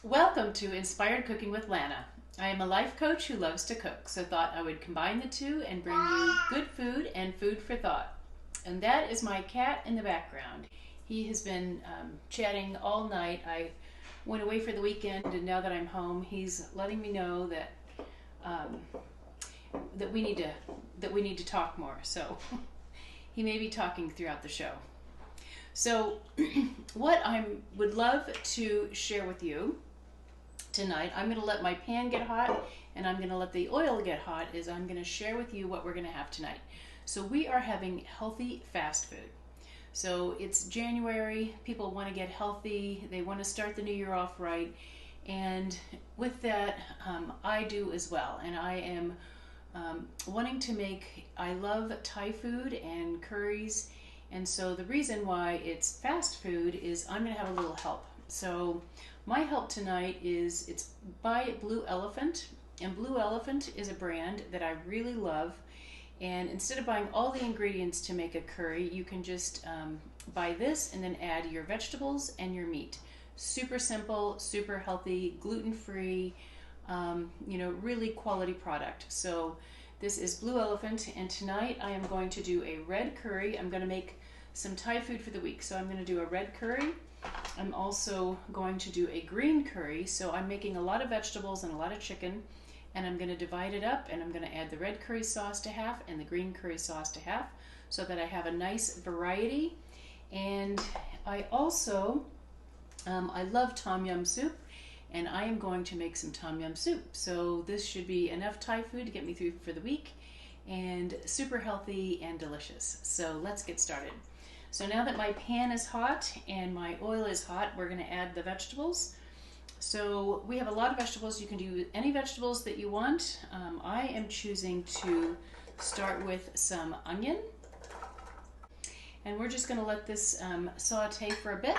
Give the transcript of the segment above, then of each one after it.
Welcome to Inspired Cooking with Lana. I am a life coach who loves to cook, so thought I would combine the two and bring you good food and food for thought. And that is my cat in the background. He has been chatting all night. I went away for the weekend, and now that I'm home, he's letting me know that um, that we need to talk more. So he may be talking throughout the show. So what I would love to share with you tonight, I'm going to let my pan get hot and I'm going to let the oil get hot, is I'm going to share with you what we're going to have tonight. So we are having healthy fast food. So it's January, people want to get healthy, they want to start the new year off right, and with that I do as well. And I am wanting to make, I love Thai food and curries, and so the reason why it's fast food is I'm going to have a little help. So my help tonight is, it's by Blue Elephant, and Blue Elephant is a brand that I really love. And instead of buying all the ingredients to make a curry, you can just buy this and then add your vegetables and your meat. Super simple, super healthy, gluten-free, really quality product. So this is Blue Elephant, and tonight I am going to do a red curry. I'm going to make some Thai food for the week. So I'm going to do a red curry. I'm also going to do a green curry. So I'm making a lot of vegetables and a lot of chicken, and I'm going to divide it up, and I'm going to add the red curry sauce to half and the green curry sauce to half, so that I have a nice variety. And I also, I love tom yum soup, and I am going to make some tom yum soup. So this should be enough Thai food to get me through for the week, and super healthy and delicious. So let's get started. So now that my pan is hot and my oil is hot, we're going to add the vegetables. So we have a lot of vegetables. You can do any vegetables that you want. I am choosing to start with some onion. And we're just going to let this saute for a bit.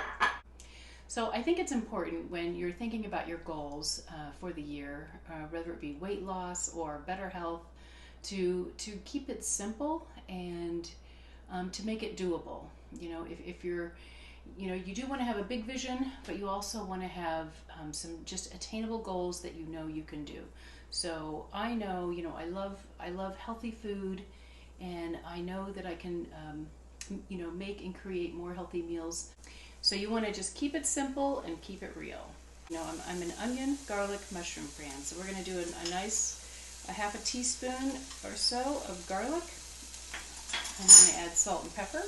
So I think it's important when you're thinking about your goals for the year, whether it be weight loss or better health, to keep it simple and to make it doable. You know, if you're, you do want to have a big vision, but you also want to have some just attainable goals that you can do. So I know, I love healthy food, and I know that I can, make and create more healthy meals. So you want to just keep it simple and keep it real. I'm an onion, garlic, mushroom fan. So we're going to do a half a teaspoon or so of garlic. I'm going to add salt and pepper.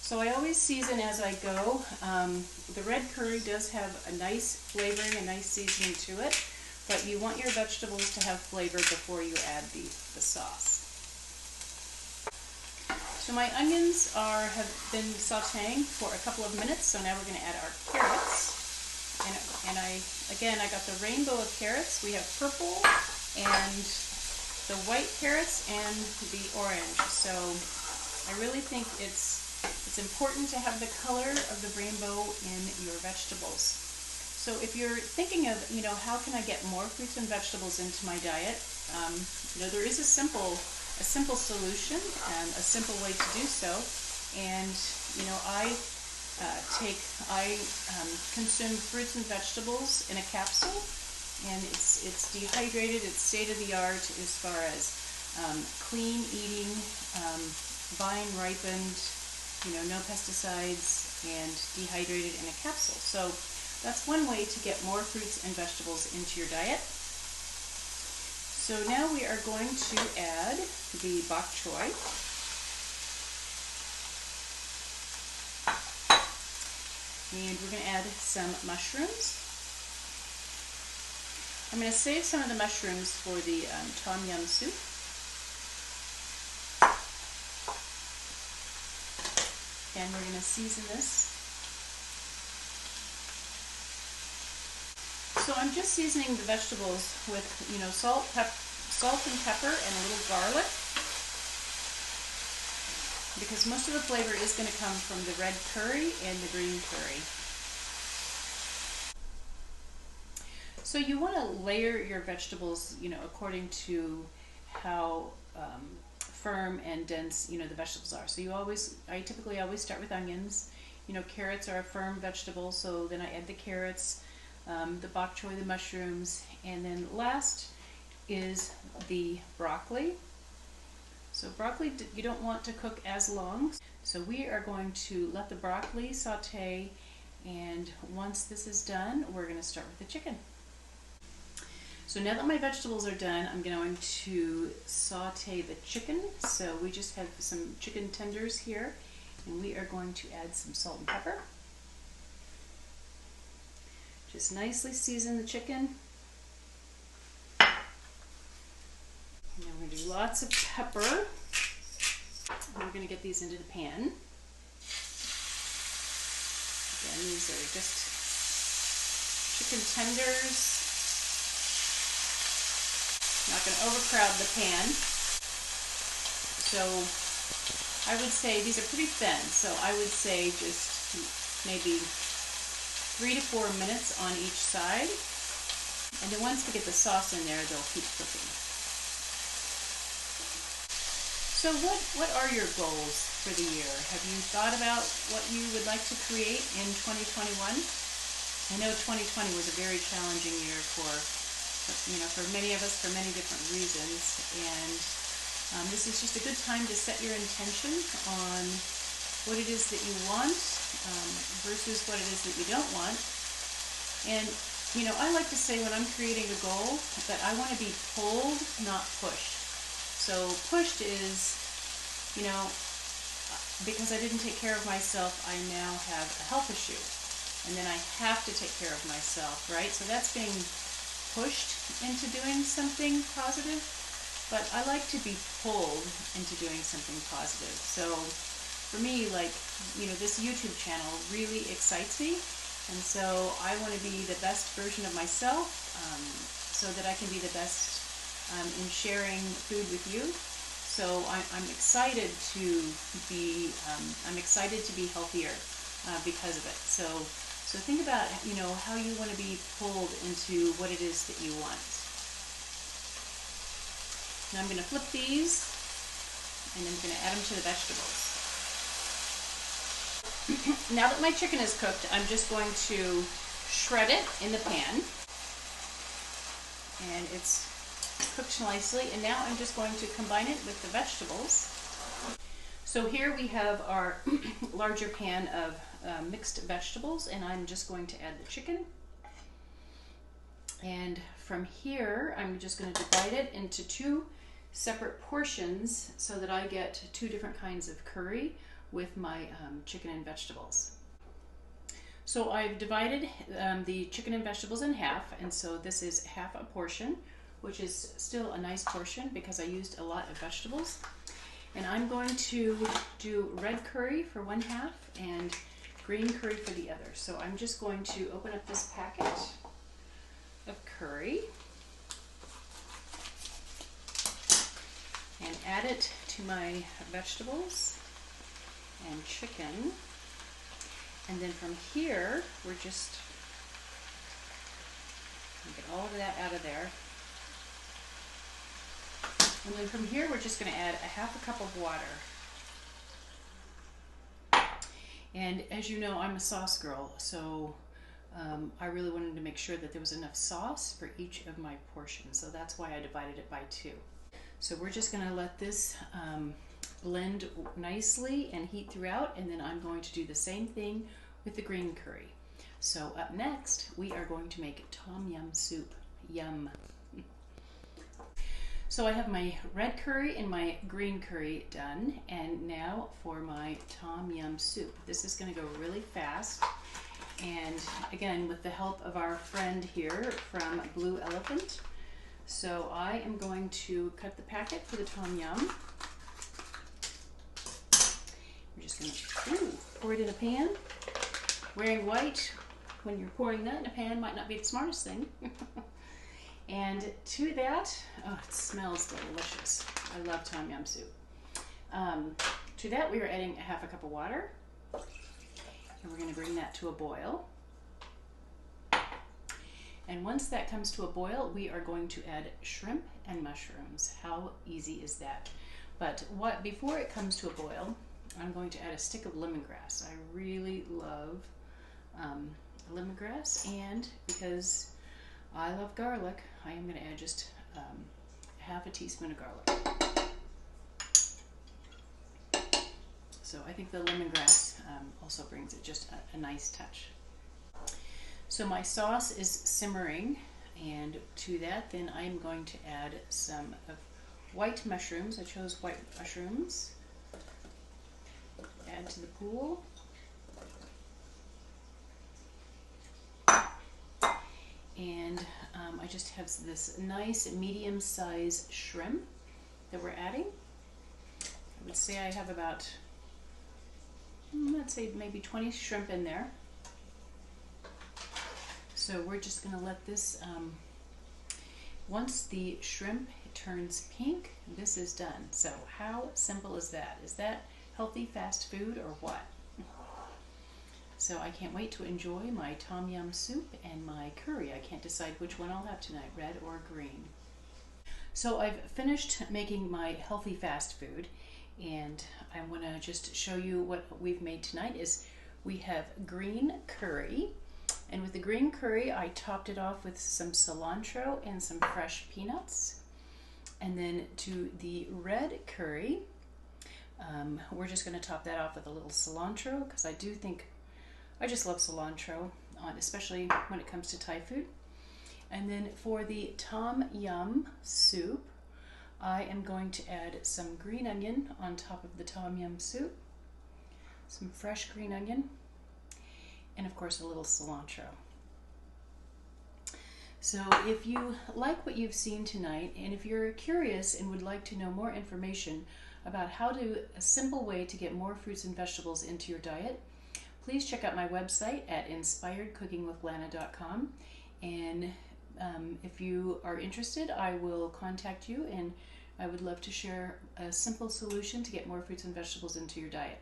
So I always season as I go. The red curry does have a nice flavoring, a nice seasoning to it, but you want your vegetables to have flavor before you add the sauce. So my onions have been sauteing for a couple of minutes, so now we're going to add our carrots. And I got the rainbow of carrots. We have purple and the white carrots and the orange. So I really think it's important to have the color of the rainbow in your vegetables. So if you're thinking of, how can I get more fruits and vegetables into my diet, there is a simple solution and a simple way to do so. And I consume fruits and vegetables in a capsule, and it's dehydrated. It's state of the art as far as clean eating, vine ripened, no pesticides, and dehydrated in a capsule. So that's one way to get more fruits and vegetables into your diet. So now we are going to add the bok choy. And we're going to add some mushrooms. I'm going to save some of the mushrooms for the tom yum soup. And we're going to season this. So I'm just seasoning the vegetables with, salt and pepper, and a little garlic, because most of the flavor is going to come from the red curry and the green curry. So you want to layer your vegetables, according to how firm and dense, the vegetables are. So I typically always start with onions, You know, carrots are a firm vegetable, so then I add the carrots, the bok choy, the mushrooms, and then last is the broccoli. So broccoli you don't want to cook as long, so we are going to let the broccoli saute, and once this is done, we're going to start with the chicken. So now that my vegetables are done, I'm going to saute the chicken. So we just have some chicken tenders here, and we are going to add some salt and pepper. Just nicely season the chicken. And then we're going to do lots of pepper. And we're going to get these into the pan. Again, these are just chicken tenders. Not going to overcrowd the pan. So I would say these are pretty thin, so I would say just maybe 3 to 4 minutes on each side. And then once we get the sauce in there, they'll keep cooking. So what are your goals for the year? Have you thought about what you would like to create in 2021? I know 2020 was a very challenging year for many of us for many different reasons, and this is just a good time to set your intention on what it is that you want versus what it is that you don't want. And you know, I like to say when I'm creating a goal that I want to be pulled, not pushed. So pushed is, you know, because I didn't take care of myself, I now have a health issue, and then I have to take care of myself, right? So that's being pushed into doing something positive, but I like to be pulled into doing something positive. So for me, like, you know, this YouTube channel really excites me, and so I want to be the best version of myself, so that I can be the best in sharing food with you. So I'm excited to be healthier because of it. So think about, you know, how you want to be pulled into what it is that you want. Now I'm going to flip these, and I'm going to add them to the vegetables. Now that my chicken is cooked, I'm just going to shred it in the pan. And it's cooked nicely, and now I'm just going to combine it with the vegetables. So here we have our larger pan of mixed vegetables, and I'm just going to add the chicken. And from here, I'm just going to divide it into 2 separate portions so that I get 2 different kinds of curry with my chicken and vegetables. So I've divided the chicken and vegetables in half, and so this is half a portion, which is still a nice portion because I used a lot of vegetables. And I'm going to do red curry for 1 half and green curry for the other. So I'm just going to open up this packet of curry and add it to my vegetables and chicken. And then from here, we're just going to get all of that out of there. And then from here, we're just going to add a half a cup of water. And as you know, I'm a sauce girl, so I really wanted to make sure that there was enough sauce for each of my portions. So that's why I divided it by 2. So we're just going to let this blend nicely and heat throughout, and then I'm going to do the same thing with the green curry. So up next, we are going to make tom yum soup. Yum. So I have my red curry and my green curry done, and now for my tom yum soup. This is going to go really fast, and again with the help of our friend here from Blue Elephant. So I am going to cut the packet for the tom yum. We're just going to pour it in a pan. Wearing white when you're pouring that in a pan might not be the smartest thing. And to that, oh, it smells delicious. I love tom yum soup. To that, we are adding a half a cup of water, and we're going to bring that to a boil. And once that comes to a boil, we are going to add shrimp and mushrooms. How easy is that? But before it comes to a boil, I'm going to add a stick of lemongrass. I really love lemongrass, and because I love garlic, I am going to add just half a teaspoon of garlic. So I think the lemongrass also brings it just a nice touch. So my sauce is simmering, and to that then I'm going to add some of white mushrooms. I chose white mushrooms. Add to the pool. And I just have this nice medium-sized shrimp that we're adding. I would say I have about, let's say maybe 20 shrimp in there. So we're just going to let this, once the shrimp turns pink, this is done. So how simple is that? Is that healthy fast food or what? So I can't wait to enjoy my tom yum soup and my curry. I can't decide which one I'll have tonight, red or green. So I've finished making my healthy fast food, and I want to just show you what we've made tonight. Is we have green curry, and with the green curry I topped it off with some cilantro and some fresh peanuts. And then to the red curry, we're just going to top that off with a little cilantro, because I just love cilantro, especially when it comes to Thai food. And then for the tom yum soup, I am going to add some green onion on top of the tom yum soup, some fresh green onion, and of course a little cilantro. So if you like what you've seen tonight, and if you're curious and would like to know more information about a simple way to get more fruits and vegetables into your diet, please check out my website at inspiredcookingwithlana.com. And if you are interested, I will contact you, and I would love to share a simple solution to get more fruits and vegetables into your diet.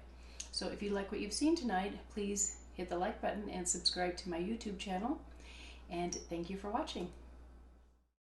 So if you like what you've seen tonight, please hit the like button and subscribe to my YouTube channel. And thank you for watching.